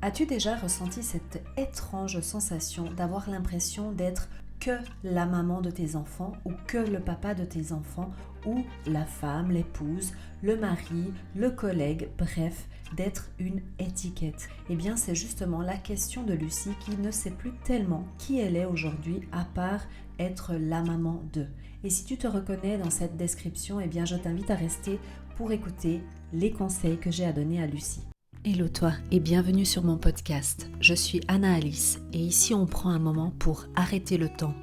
As-tu déjà ressenti cette étrange sensation d'avoir l'impression d'être que la maman de tes enfants ou que le papa de tes enfants ou la femme, l'épouse, le mari, le collègue, bref, d'être une étiquette? Eh bien, c'est justement la question de Lucie qui ne sait plus tellement qui elle est aujourd'hui à part être la maman d'eux. Et si tu te reconnais dans cette description, eh bien, je t'invite à rester pour écouter les conseils que j'ai à donner à Lucie. Hello toi et bienvenue sur mon podcast. Je suis Anna Alice et ici on prend un moment pour arrêter le temps,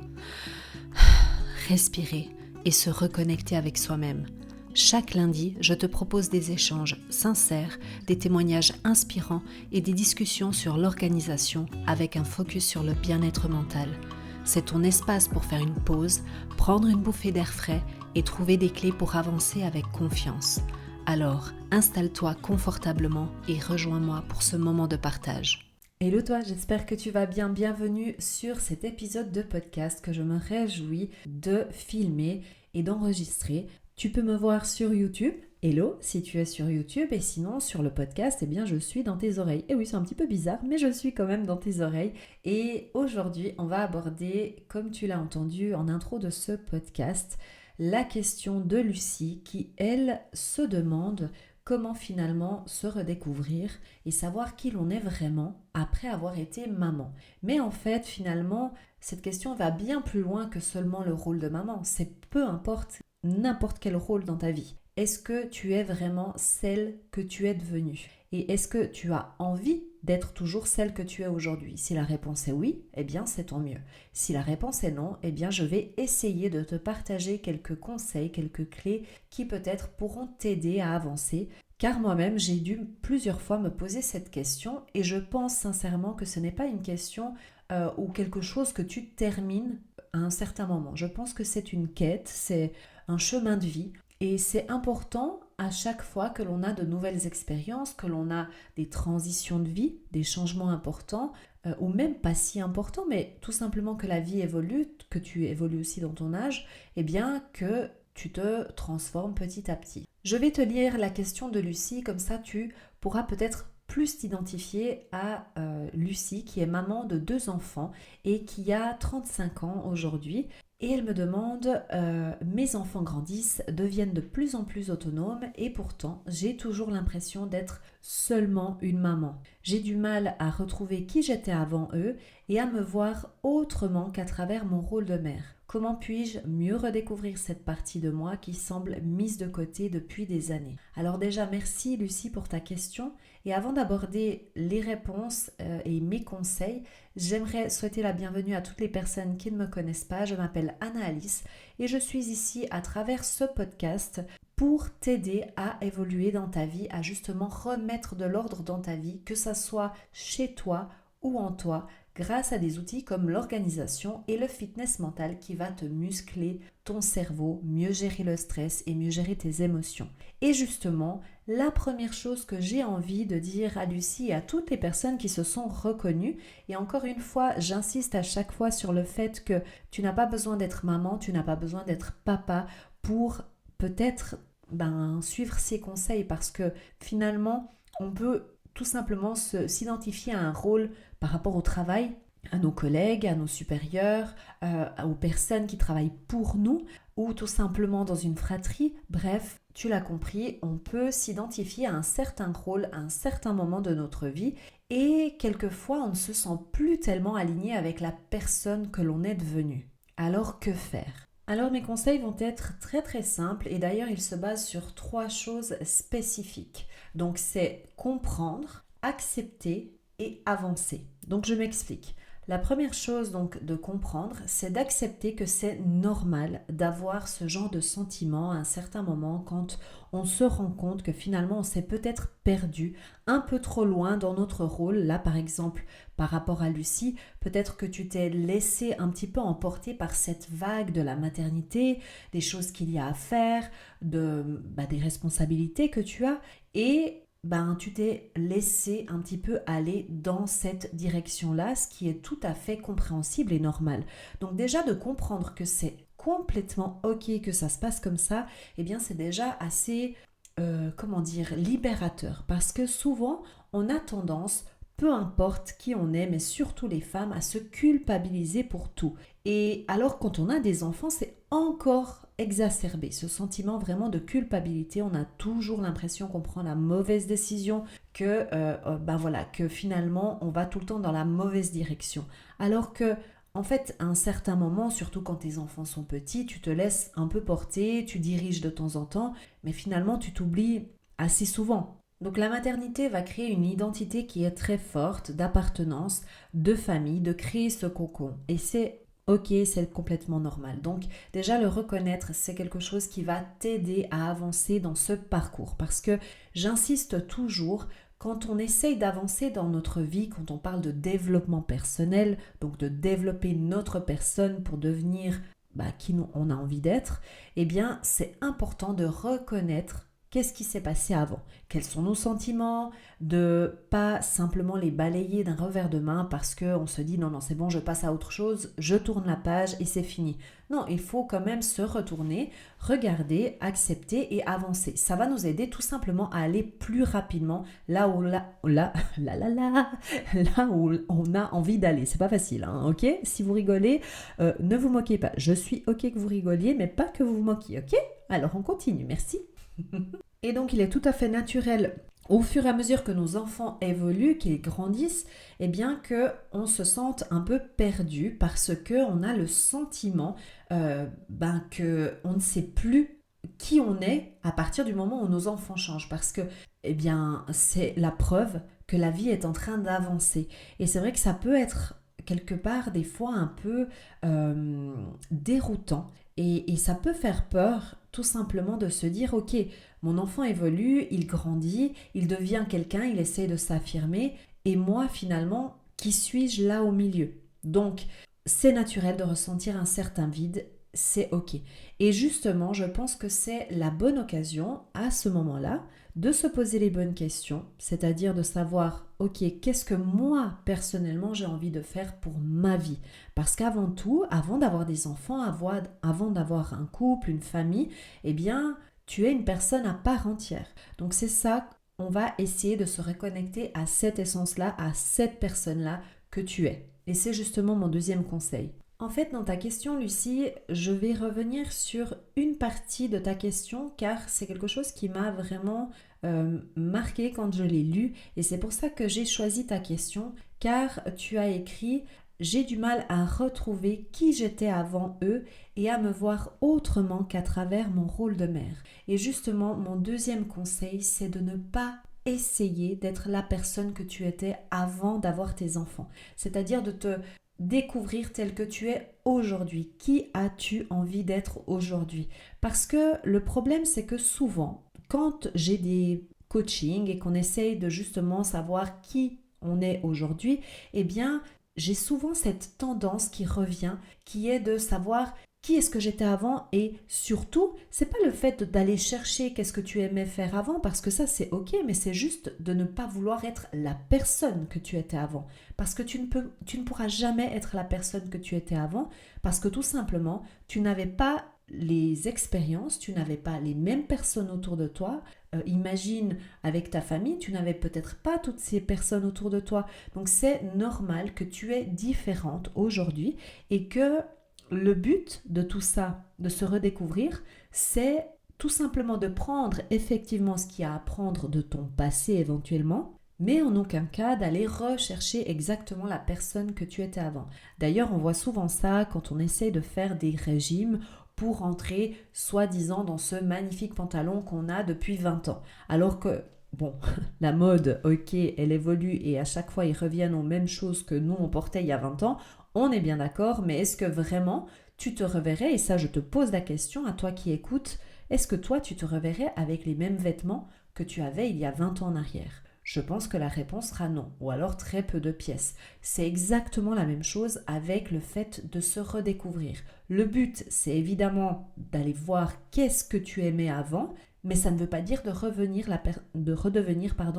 respirer et se reconnecter avec soi-même. Chaque lundi, je te propose des échanges sincères, des témoignages inspirants et des discussions sur l'organisation avec un focus sur le bien-être mental. C'est ton espace pour faire une pause, prendre une bouffée d'air frais et trouver des clés pour avancer avec confiance. Alors, installe-toi confortablement et rejoins-moi pour ce moment de partage. Hello toi, j'espère que tu vas bien. Bienvenue sur cet épisode de podcast que je me réjouis de filmer et d'enregistrer. Tu peux me voir sur YouTube. Hello, si tu es sur YouTube, et sinon sur le podcast, eh bien je suis dans tes oreilles. Et oui, c'est un petit peu bizarre, mais je suis quand même dans tes oreilles. Et aujourd'hui, on va aborder, comme tu l'as entendu en intro de ce podcast, la question de Lucie qui, elle, se demande comment finalement se redécouvrir et savoir qui l'on est vraiment après avoir été maman. Mais en fait, finalement, cette question va bien plus loin que seulement le rôle de maman. C'est peu importe n'importe quel rôle dans ta vie. Est-ce que tu es vraiment celle que tu es devenue? Et est-ce que tu as envie d'être toujours celle que tu es aujourd'hui? Si la réponse est oui, eh bien c'est tant mieux. Si la réponse est non, eh bien je vais essayer de te partager quelques conseils, quelques clés qui peut-être pourront t'aider à avancer. Car moi-même, j'ai dû plusieurs fois me poser cette question et je pense sincèrement que ce n'est pas une question ou quelque chose que tu termines à un certain moment. Je pense que c'est une quête, c'est un chemin de vie. Et c'est important à chaque fois que l'on a de nouvelles expériences, que l'on a des transitions de vie, des changements importants, ou même pas si importants, mais tout simplement que la vie évolue, que tu évolues aussi dans ton âge, et bien que tu te transformes petit à petit. Je vais te lire la question de Lucie, comme ça tu pourras peut-être plus t'identifier à Lucie, qui est maman de 2 enfants et qui a 35 ans aujourd'hui. Et elle me demande, mes enfants grandissent, deviennent de plus en plus autonomes et pourtant j'ai toujours l'impression d'être seulement une maman. J'ai du mal à retrouver qui j'étais avant eux et à me voir autrement qu'à travers mon rôle de mère. Comment puis-je mieux redécouvrir cette partie de moi qui semble mise de côté depuis des années? Alors déjà, merci Lucie pour ta question. Et avant d'aborder les réponses et mes conseils, j'aimerais souhaiter la bienvenue à toutes les personnes qui ne me connaissent pas. Je m'appelle Anna Alice et je suis ici à travers ce podcast pour t'aider à évoluer dans ta vie, à justement remettre de l'ordre dans ta vie, que ça soit chez toi ou en toi, grâce à des outils comme l'organisation et le fitness mental qui va te muscler ton cerveau, mieux gérer le stress et mieux gérer tes émotions. Et justement, la première chose que j'ai envie de dire à Lucie et à toutes les personnes qui se sont reconnues, et encore une fois, j'insiste à chaque fois sur le fait que tu n'as pas besoin d'être maman, tu n'as pas besoin d'être papa pour peut-être suivre ces conseils, parce que finalement, on peut tout simplement s'identifier à un rôle par rapport au travail, à nos collègues, à nos supérieurs, aux personnes qui travaillent pour nous ou tout simplement dans une fratrie. Bref, tu l'as compris, on peut s'identifier à un certain rôle à un certain moment de notre vie et quelquefois on ne se sent plus tellement aligné avec la personne que l'on est devenue. Alors que faire ? Alors mes conseils vont être très très simples et d'ailleurs ils se basent sur 3 choses spécifiques. Donc c'est comprendre, accepter et avancer. Donc je m'explique. La première chose donc de comprendre, c'est d'accepter que c'est normal d'avoir ce genre de sentiment à un certain moment quand on se rend compte que finalement on s'est peut-être perdu un peu trop loin dans notre rôle. Là par exemple par rapport à Lucie, peut-être que tu t'es laissé un petit peu emporter par cette vague de la maternité, des choses qu'il y a à faire, des responsabilités que tu as et tu t'es laissé un petit peu aller dans cette direction-là, ce qui est tout à fait compréhensible et normal. Donc déjà de comprendre que c'est complètement ok que ça se passe comme ça, eh bien c'est déjà assez, libérateur. Parce que souvent, on a tendance, peu importe qui on est, mais surtout les femmes, à se culpabiliser pour tout. Et alors quand on a des enfants, c'est encore exacerbé, ce sentiment vraiment de culpabilité. On a toujours l'impression qu'on prend la mauvaise décision, que finalement on va tout le temps dans la mauvaise direction. Alors que en fait, à un certain moment, surtout quand tes enfants sont petits, tu te laisses un peu porter, tu diriges de temps en temps, mais finalement tu t'oublies assez souvent. Donc la maternité va créer une identité qui est très forte, d'appartenance, de famille, de créer ce cocon. Et c'est ok, c'est complètement normal. Donc déjà le reconnaître, c'est quelque chose qui va t'aider à avancer dans ce parcours. Parce que j'insiste toujours, quand on essaye d'avancer dans notre vie, quand on parle de développement personnel, donc de développer notre personne pour devenir qui on a envie d'être, eh bien c'est important de reconnaître qu'est-ce qui s'est passé avant, quels sont nos sentiments, de pas simplement les balayer d'un revers de main parce qu'on se dit non, c'est bon, je passe à autre chose, je tourne la page et c'est fini. Non, il faut quand même se retourner, regarder, accepter et avancer. Ça va nous aider tout simplement à aller plus rapidement là où on a envie d'aller. C'est pas facile, hein, ok? Si vous rigolez, ne vous moquez pas. Je suis ok que vous rigoliez, mais pas que vous vous moquiez, ok? Alors on continue, merci. Et donc il est tout à fait naturel au fur et à mesure que nos enfants évoluent, qu'ils grandissent, eh bien qu'on se sente un peu perdu parce qu'on a le sentiment qu'on ne sait plus qui on est à partir du moment où nos enfants changent. Parce que c'est la preuve que la vie est en train d'avancer. Et c'est vrai que ça peut être quelque part des fois un peu déroutant. Et ça peut faire peur tout simplement de se dire ok, mon enfant évolue, il grandit, il devient quelqu'un, il essaie de s'affirmer et moi finalement, qui suis-je là au milieu? Donc c'est naturel de ressentir un certain vide, c'est ok. Et justement, je pense que c'est la bonne occasion à ce moment-là de se poser les bonnes questions, c'est-à-dire de savoir, ok, qu'est-ce que moi, personnellement, j'ai envie de faire pour ma vie? Parce qu'avant tout, avant d'avoir des enfants, avant d'avoir un couple, une famille, eh bien, tu es une personne à part entière. Donc c'est ça, on va essayer de se reconnecter à cette essence-là, à cette personne-là que tu es. Et c'est justement mon deuxième conseil. En fait, dans ta question, Lucie, je vais revenir sur une partie de ta question car c'est quelque chose qui m'a vraiment marqué quand je l'ai lu et c'est pour ça que j'ai choisi ta question car tu as écrit « J'ai du mal à retrouver qui j'étais avant eux et à me voir autrement qu'à travers mon rôle de mère. » Et justement, mon deuxième conseil, c'est de ne pas essayer d'être la personne que tu étais avant d'avoir tes enfants. C'est-à-dire de te découvrir tel que tu es aujourd'hui. Qui as-tu envie d'être aujourd'hui? Parce que le problème, c'est que souvent, quand j'ai des coachings et qu'on essaye de justement savoir qui on est aujourd'hui, eh bien, j'ai souvent cette tendance qui revient, qui est de savoir qui est-ce que j'étais avant et surtout, c'est pas le fait d'aller chercher qu'est-ce que tu aimais faire avant parce que ça c'est ok, mais c'est juste de ne pas vouloir être la personne que tu étais avant parce que tu ne pourras jamais être la personne que tu étais avant parce que tout simplement, tu n'avais pas les expériences, tu n'avais pas les mêmes personnes autour de toi. Imagine avec ta famille, tu n'avais peut-être pas toutes ces personnes autour de toi. Donc c'est normal que tu es différente aujourd'hui et que le but de tout ça, de se redécouvrir, c'est tout simplement de prendre effectivement ce qu'il y a à prendre de ton passé éventuellement, mais en aucun cas d'aller rechercher exactement la personne que tu étais avant. D'ailleurs, on voit souvent ça quand on essaie de faire des régimes pour entrer soi-disant dans ce magnifique pantalon qu'on a depuis 20 ans. Alors que, bon, la mode, ok, elle évolue et à chaque fois ils reviennent aux mêmes choses que nous on portait il y a 20 ans, on est bien d'accord, mais est-ce que vraiment tu te reverrais, et ça je te pose la question à toi qui écoutes, est-ce que toi tu te reverrais avec les mêmes vêtements que tu avais il y a 20 ans en arrière? Je pense que la réponse sera non, ou alors très peu de pièces. C'est exactement la même chose avec le fait de se redécouvrir. Le but, c'est évidemment d'aller voir qu'est-ce que tu aimais avant, mais ça ne veut pas dire de redevenir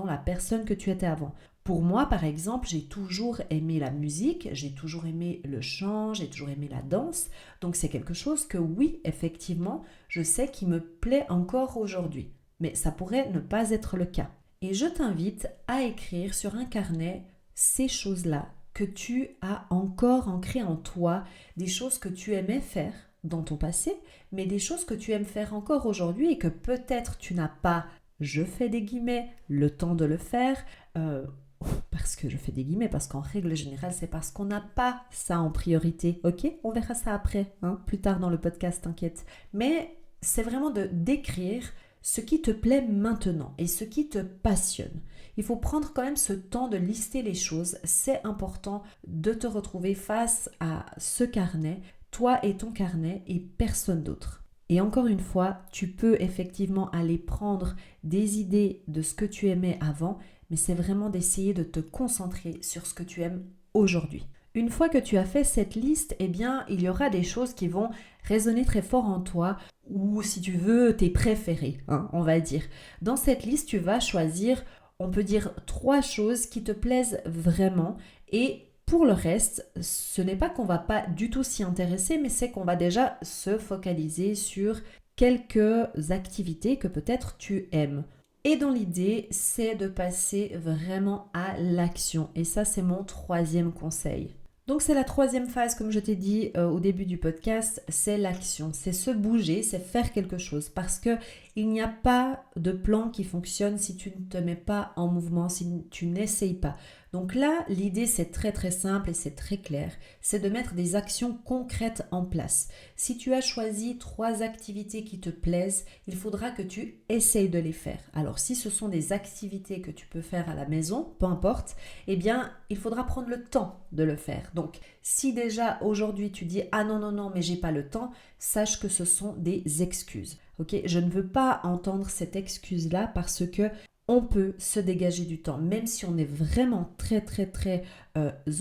la personne que tu étais avant. Pour moi, par exemple, j'ai toujours aimé la musique, j'ai toujours aimé le chant, j'ai toujours aimé la danse. Donc c'est quelque chose que oui, effectivement, je sais qui me plaît encore aujourd'hui. Mais ça pourrait ne pas être le cas. Et je t'invite à écrire sur un carnet ces choses-là que tu as encore ancrées en toi, des choses que tu aimais faire dans ton passé, mais des choses que tu aimes faire encore aujourd'hui et que peut-être tu n'as pas, je fais des guillemets, le temps de le faire, parce que je fais des guillemets, parce qu'en règle générale, c'est parce qu'on n'a pas ça en priorité, ok? On verra ça après, plus tard dans le podcast, t'inquiète. Mais c'est vraiment de décrire ce qui te plaît maintenant et ce qui te passionne. Il faut prendre quand même ce temps de lister les choses. C'est important de te retrouver face à ce carnet, toi et ton carnet et personne d'autre. Et encore une fois, tu peux effectivement aller prendre des idées de ce que tu aimais avant, mais c'est vraiment d'essayer de te concentrer sur ce que tu aimes aujourd'hui. Une fois que tu as fait cette liste, eh bien, il y aura des choses qui vont résonner très fort en toi, ou si tu veux, tes préférés, on va dire. Dans cette liste, tu vas choisir, on peut dire, 3 choses qui te plaisent vraiment, et pour le reste, ce n'est pas qu'on va pas du tout s'y intéresser, mais c'est qu'on va déjà se focaliser sur quelques activités que peut-être tu aimes. Et dans l'idée, c'est de passer vraiment à l'action. Et ça, c'est mon 3e conseil. Donc c'est la 3e phase, comme je t'ai dit au début du podcast, c'est l'action, c'est se bouger, c'est faire quelque chose. Parce que il n'y a pas de plan qui fonctionne si tu ne te mets pas en mouvement, si tu n'essayes pas. Donc là, l'idée c'est très très simple et c'est très clair, c'est de mettre des actions concrètes en place. Si tu as choisi 3 activités qui te plaisent, il faudra que tu essayes de les faire. Alors si ce sont des activités que tu peux faire à la maison, peu importe, eh bien il faudra prendre le temps de le faire. Donc si déjà aujourd'hui tu dis « Ah non, mais j'ai pas le temps », sache que ce sont des excuses. Ok, je ne veux pas entendre cette excuse-là parce que on peut se dégager du temps, même si on est vraiment très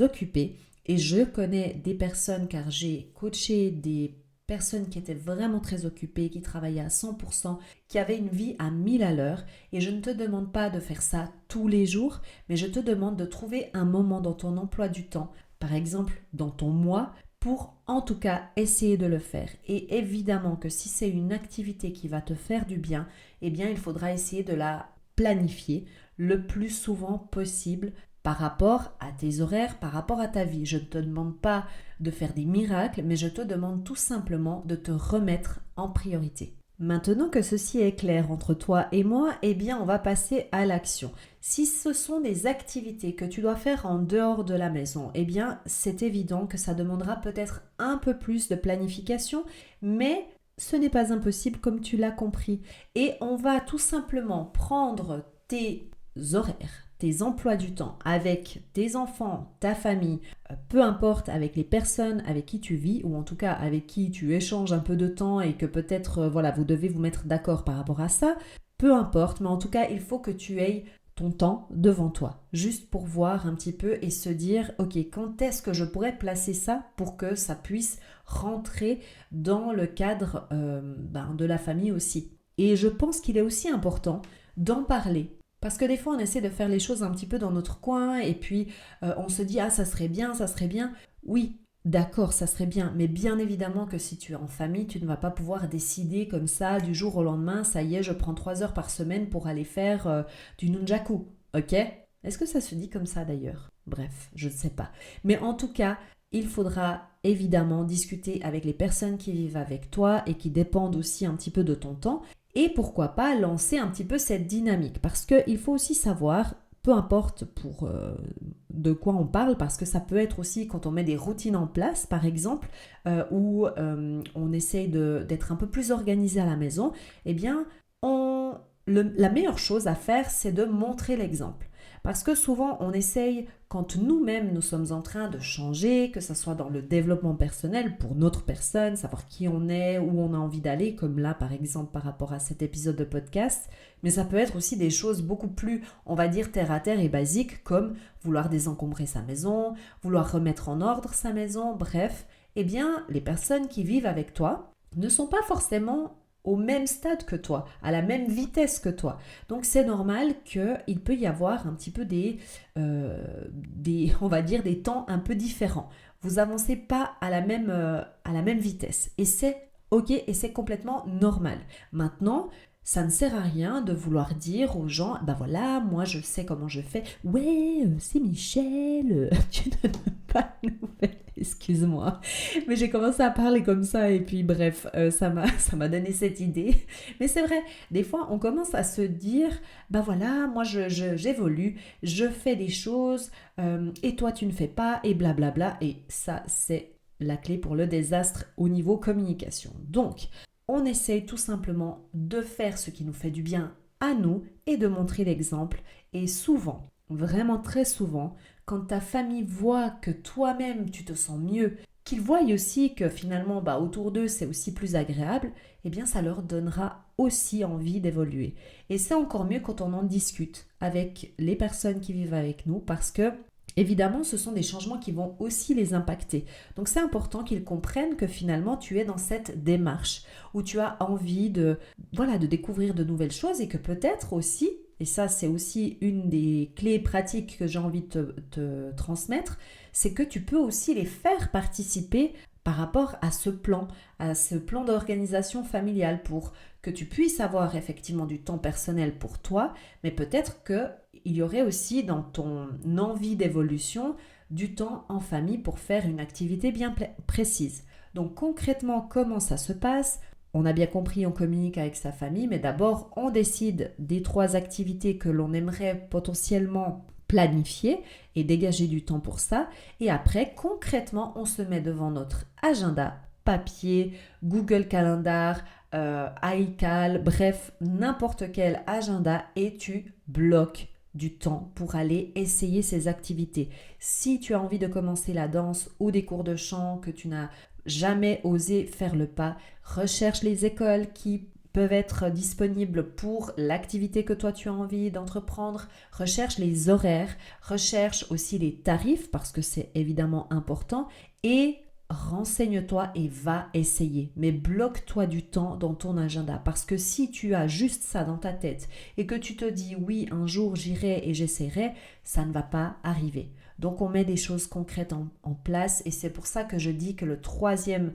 occupé. Et je connais des personnes, car j'ai coaché des personnes qui étaient vraiment très occupées, qui travaillaient à 100%, qui avaient une vie à 1000 à l'heure. Et je ne te demande pas de faire ça tous les jours, mais je te demande de trouver un moment dans ton emploi du temps, par exemple dans ton mois, pour en tout cas essayer de le faire. Et évidemment que si c'est une activité qui va te faire du bien, eh bien il faudra essayer de la planifier le plus souvent possible par rapport à tes horaires, par rapport à ta vie. Je ne te demande pas de faire des miracles, mais je te demande tout simplement de te remettre en priorité. Maintenant que ceci est clair entre toi et moi, eh bien on va passer à l'action. Si ce sont des activités que tu dois faire en dehors de la maison, eh bien c'est évident que ça demandera peut-être un peu plus de planification, mais ce n'est pas impossible comme tu l'as compris. Et on va tout simplement prendre tes horaires, tes emplois du temps avec tes enfants, ta famille, peu importe avec les personnes avec qui tu vis ou en tout cas avec qui tu échanges un peu de temps et que peut-être vous devez vous mettre d'accord par rapport à ça, peu importe, mais en tout cas il faut que tu aies ton temps devant toi, juste pour voir un petit peu et se dire ok, quand est-ce que je pourrais placer ça pour que ça puisse rentrer dans le cadre de la famille aussi. Et je pense qu'il est aussi important d'en parler. Parce que des fois, on essaie de faire les choses un petit peu dans notre coin et puis on se dit « Ah, ça serait bien, ça serait bien. » Oui, d'accord, ça serait bien. Mais bien évidemment que si tu es en famille, tu ne vas pas pouvoir décider comme ça du jour au lendemain « Ça y est, je prends 3 heures par semaine pour aller faire du nunjaku. » Ok ? Est-ce que ça se dit comme ça d'ailleurs ? Bref, je ne sais pas. Mais en tout cas, il faudra évidemment discuter avec les personnes qui vivent avec toi et qui dépendent aussi un petit peu de ton temps. Et pourquoi pas lancer un petit peu cette dynamique, parce qu'il faut aussi savoir, peu importe de quoi on parle, parce que ça peut être aussi quand on met des routines en place, par exemple, où on essaye d'être un peu plus organisé à la maison, eh bien, la meilleure chose à faire, c'est de montrer l'exemple. Parce que souvent, on essaye, quand nous-mêmes, nous sommes en train de changer, que ce soit dans le développement personnel pour notre personne, savoir qui on est, où on a envie d'aller, comme là, par exemple, par rapport à cet épisode de podcast, mais ça peut être aussi des choses beaucoup plus, on va dire, terre à terre et basiques, comme vouloir désencombrer sa maison, vouloir remettre en ordre sa maison, bref, eh bien, les personnes qui vivent avec toi ne sont pas forcément au même stade que toi, à la même vitesse que toi. Donc c'est normal qu'il peut y avoir un petit peu on va dire des temps un peu différents. Vous avancez pas à la même vitesse. Et c'est ok et c'est complètement normal. Maintenant, Ça ne sert à rien de vouloir dire aux gens, bah voilà, moi je sais comment je fais. Ouais, c'est Michel, tu ne donnes pas de nouvelles, excuse-moi. Mais j'ai commencé à parler comme ça et puis bref, ça m'a donné cette idée. Mais c'est vrai, des fois on commence à se dire, bah voilà, moi j'évolue, je fais des choses et toi tu ne fais pas et blablabla. Et ça, c'est la clé pour le désastre au niveau communication. Donc, on essaye tout simplement de faire ce qui nous fait du bien à nous et de montrer l'exemple. Et souvent, vraiment très souvent, quand ta famille voit que toi-même tu te sens mieux, qu'ils voient aussi que finalement autour d'eux c'est aussi plus agréable, eh bien ça leur donnera aussi envie d'évoluer. Et c'est encore mieux quand on en discute avec les personnes qui vivent avec nous parce que évidemment, ce sont des changements qui vont aussi les impacter. Donc c'est important qu'ils comprennent que finalement tu es dans cette démarche où tu as envie de découvrir de nouvelles choses et que peut-être aussi, et ça c'est aussi une des clés pratiques que j'ai envie de te transmettre, c'est que tu peux aussi les faire participer par rapport à ce plan d'organisation familiale pour que tu puisses avoir effectivement du temps personnel pour toi, mais peut-être qu'il y aurait aussi dans ton envie d'évolution du temps en famille pour faire une activité bien précise. Donc concrètement, comment ça se passe ? On a bien compris, on communique avec sa famille, mais d'abord, on décide des 3 activités que l'on aimerait potentiellement planifier et dégager du temps pour ça. Et après, concrètement, on se met devant notre agenda, papier, Google Calendar, iCal, bref, n'importe quel agenda et tu bloques du temps pour aller essayer ces activités. Si tu as envie de commencer la danse ou des cours de chant que tu n'as jamais osé faire le pas, recherche les écoles qui peuvent être disponibles pour l'activité que toi tu as envie d'entreprendre, recherche les horaires, recherche aussi les tarifs parce que c'est évidemment important et renseigne-toi et va essayer. Mais bloque-toi du temps dans ton agenda parce que si tu as juste ça dans ta tête et que tu te dis oui, un jour j'irai et j'essaierai, ça ne va pas arriver. Donc on met des choses concrètes en place et c'est pour ça que je dis que la troisième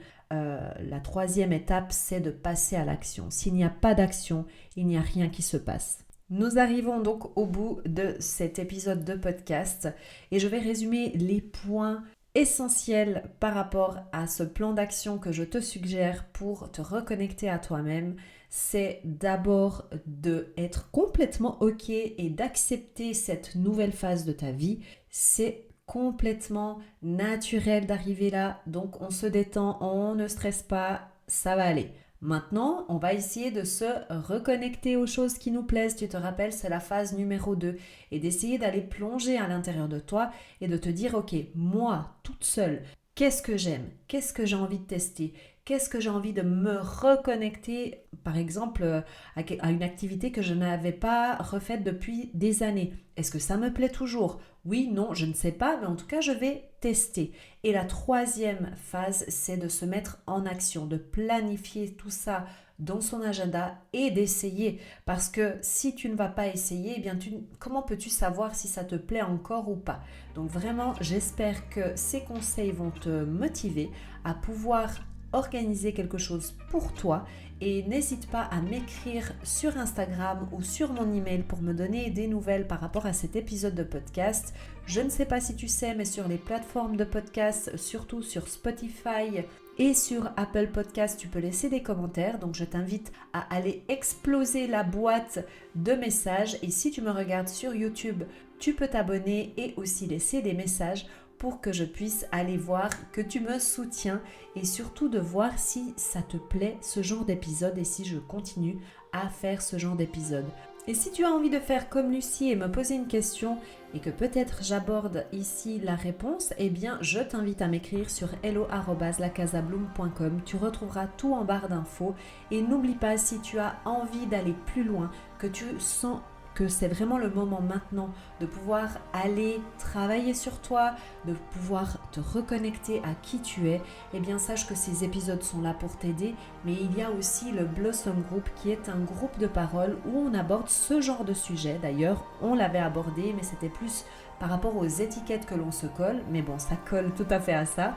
étape, c'est de passer à l'action. S'il n'y a pas d'action, il n'y a rien qui se passe. Nous arrivons donc au bout de cet épisode de podcast et je vais résumer les points essentiels par rapport à ce plan d'action que je te suggère pour te reconnecter à toi-même. C'est d'abord d'être complètement OK et d'accepter cette nouvelle phase de ta vie. C'est complètement naturel d'arriver là, donc on se détend, on ne stresse pas, ça va aller. Maintenant, on va essayer de se reconnecter aux choses qui nous plaisent. Tu te rappelles, c'est la phase numéro 2. Et d'essayer d'aller plonger à l'intérieur de toi et de te dire, ok, moi, toute seule, qu'est-ce que j'aime ? Qu'est-ce que j'ai envie de tester ? Qu'est-ce que j'ai envie de me reconnecter, par exemple, à une activité que je n'avais pas refaite depuis des années ? Est-ce que ça me plaît toujours ? Oui, non, je ne sais pas, mais en tout cas, je vais tester. Et la troisième phase, c'est de se mettre en action, de planifier tout ça dans son agenda et d'essayer. Parce que si tu ne vas pas essayer, eh bien comment peux-tu savoir si ça te plaît encore ou pas ? Donc vraiment, j'espère que ces conseils vont te motiver à pouvoir organiser quelque chose pour toi et n'hésite pas à m'écrire sur Instagram ou sur mon email pour me donner des nouvelles par rapport à cet épisode de podcast. Je ne sais pas si tu sais, mais sur les plateformes de podcast, surtout sur Spotify et sur Apple Podcast, tu peux laisser des commentaires. Donc je t'invite à aller exploser la boîte de messages. Et si tu me regardes sur YouTube, tu peux t'abonner et aussi laisser des messages pour que je puisse aller voir que tu me soutiens et surtout de voir si ça te plaît ce genre d'épisode et si je continue à faire ce genre d'épisode. Et si tu as envie de faire comme Lucie et me poser une question et que peut-être j'aborde ici la réponse, eh bien je t'invite à m'écrire sur hello@lacasabloom.com. Tu retrouveras tout en barre d'infos et n'oublie pas, si tu as envie d'aller plus loin, que tu sens que c'est vraiment le moment maintenant de pouvoir aller travailler sur toi, de pouvoir te reconnecter à qui tu es, eh bien sache que ces épisodes sont là pour t'aider, mais il y a aussi le Blossom Group qui est un groupe de parole où on aborde ce genre de sujet. D'ailleurs, on l'avait abordé, mais c'était plus par rapport aux étiquettes que l'on se colle, mais bon, ça colle tout à fait à ça,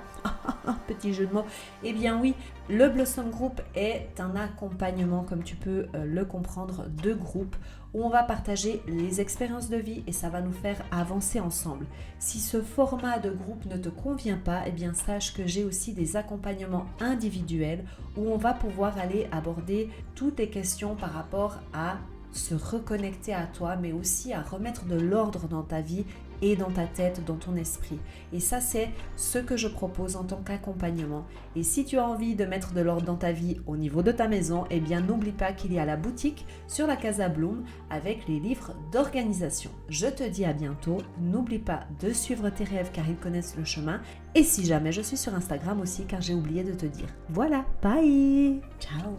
petit jeu de mots, eh bien oui, le Blossom Group est un accompagnement, comme tu peux le comprendre, de groupe où on va partager les expériences de vie et ça va nous faire avancer ensemble. Si ce format de groupe ne te convient pas, eh bien sache que j'ai aussi des accompagnements individuels où on va pouvoir aller aborder toutes tes questions par rapport à se reconnecter à toi, mais aussi à remettre de l'ordre dans ta vie et dans ta tête, dans ton esprit. Et ça, c'est ce que je propose en tant qu'accompagnement. Et si tu as envie de mettre de l'ordre dans ta vie au niveau de ta maison, eh bien n'oublie pas qu'il y a la boutique sur la Casa Bloom avec les livres d'organisation. Je te dis à bientôt. N'oublie pas de suivre tes rêves car ils connaissent le chemin. Et si jamais, je suis sur Instagram aussi car j'ai oublié de te dire. Voilà, bye! Ciao!